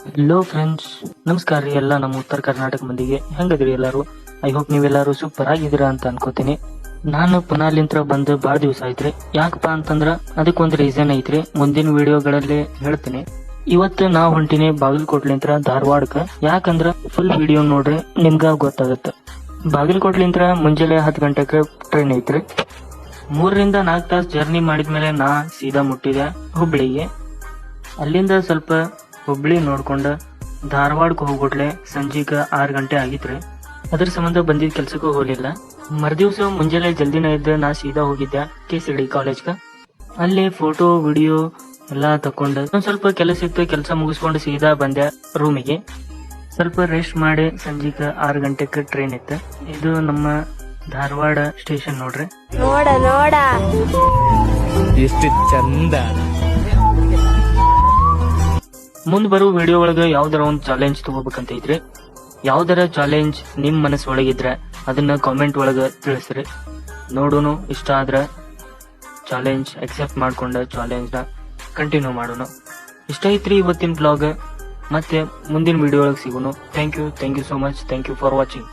Hello friends, ನಮಸ್ಕಾರ ರೀ ಎಲ್ಲ ನಮ್ಮ ಉತ್ತರ ಕರ್ನಾಟಕ ಮಂದಿಗೆ. ಹೆಂಗದ್ರಿ ಎಲ್ಲಾರು? ಐ ಹೋಪ್ ನೀವೆಲ್ಲಾರು ಸೂಪರ್ ಆಗಿದ್ದೀರಾ ಅಂತ ಅನ್ಕೋತೀನಿ. ನಾನು ಪುನಾಲಿಂತ್ರ ಬಂದು ಬಾಳ ದಿವಸ ಆಯ್ತ್ರಿ. ಯಾಕಪ್ಪ ಅಂತಂದ್ರ ಅದಕ್ಕೊಂದ್ ರೀಸನ್ ಐತ್ರಿ, ಮುಂದಿನ ವಿಡಿಯೋಗಳಲ್ಲಿ ಹೇಳ್ತೀನಿ. ಇವತ್ತು ನಾ ಹೊಂಟಿನಿ ಬಾಗಲಕೋಟ್ಲಿಂತ್ರ ಧಾರವಾಡಕ್ಕ. ಯಾಕಂದ್ರ ಫುಲ್ ವಿಡಿಯೋ ನೋಡ್ರಿ ನಿಮ್ಗ ಗೊತ್ತಾಗತ್ತ. ಬಾಗಲಕೋಟ್ಲಿಂತ್ರ ಮುಂಜಾನೆ 10 ಗಂಟೆಗೆ ಟ್ರೈನ್ ಐತ್ರಿ. 3 ರಿಂದ 4 ತಾಸು ಜರ್ನಿ ಮಾಡಿದ್ಮೇಲೆ ನಾ ಸೀದಾ ಮುಟ್ಟಿದೆ ಹುಬ್ಳಿಗೆ. ಅಲ್ಲಿಂದ ಸ್ವಲ್ಪ ಹುಬ್ಳಿ ನೋಡ್ಕೊಂಡ ಧಾರವಾಡಕ್ಕೆ ಹೋಗ್ಬಿಟ್ಲೆ ಸಂಜೆಗ 6 ಗಂಟೆ ಆಗಿತ್ರಿ. ಅದ್ರ ಸಂಬಂಧ ಬಂದಿದ್ ಕೆಲ್ಸಕ್ಕೂ ಹೋಗ್ಲಿಲ್ಲ. ಮರ್ದಿವ್ಸ ಮುಂಜಾನೆ ಜಲ್ದಿನ ಇದ್ದ ನಾ ಸೀದಾ ಹೋಗಿದ್ದೆ KCD ಕಾಲೇಜ್ಗ. ಅಲ್ಲಿ ಫೋಟೋ ವಿಡಿಯೋ ಎಲ್ಲಾ ತಕೊಂಡ ಒಂದ್ ಸ್ವಲ್ಪ ಕೆಲಸ ಇತ್ತು, ಕೆಲಸ ಮುಗಿಸ್ಕೊಂಡು ಸೀದಾ ಬಂದೆ ರೂಮಿಗೆ. ಸ್ವಲ್ಪ ರೆಸ್ಟ್ ಮಾಡಿ ಸಂಜೆಗ 6 ಗಂಟೆಗೆ ಟ್ರೈನ್ ಇತ್ತು. ಇದು ನಮ್ಮ ಧಾರವಾಡ ಸ್ಟೇಷನ್ ನೋಡ್ರಿ. ನೋಡ ನೋಡ ಎಷ್ಟು ಚಂದ. ಮುಂದ್ ಬರೋ ವಿಡಿಯೋ ಒಳಗ ಯಾವ್ದಾರ ಒಂದ್ ಚಾಲೆಂಜ್ ತಗೋಬೇಕಂತ ಐತ್ರಿ. ಯಾವ್ದಾರ ಚಾಲೆಂಜ್ ನಿಮ್ ಮನಸ್ಸು ಒಳಗಿದ್ರೆ ಅದನ್ನ ಕಾಮೆಂಟ್ ಒಳಗ ತಿಳಿಸ್ರಿ. ನೋಡೋನು, ಇಷ್ಟ ಆದ್ರ ಚಾಲೆಂಜ್ ಅಕ್ಸೆಪ್ಟ್ ಮಾಡ್ಕೊಂಡ ಚಾಲೆಂಜ್ ನ ಕಂಟಿನ್ಯೂ ಮಾಡೋಣ. ಇಷ್ಟ ಐತ್ರಿ ಇವತ್ತಿನ ಬ್ಲಾಗ್. ಮತ್ತೆ ಮುಂದಿನ ವಿಡಿಯೋ ಒಳಗೆ ಸಿಗೋಣ. Thank you so much. Thank you for watching.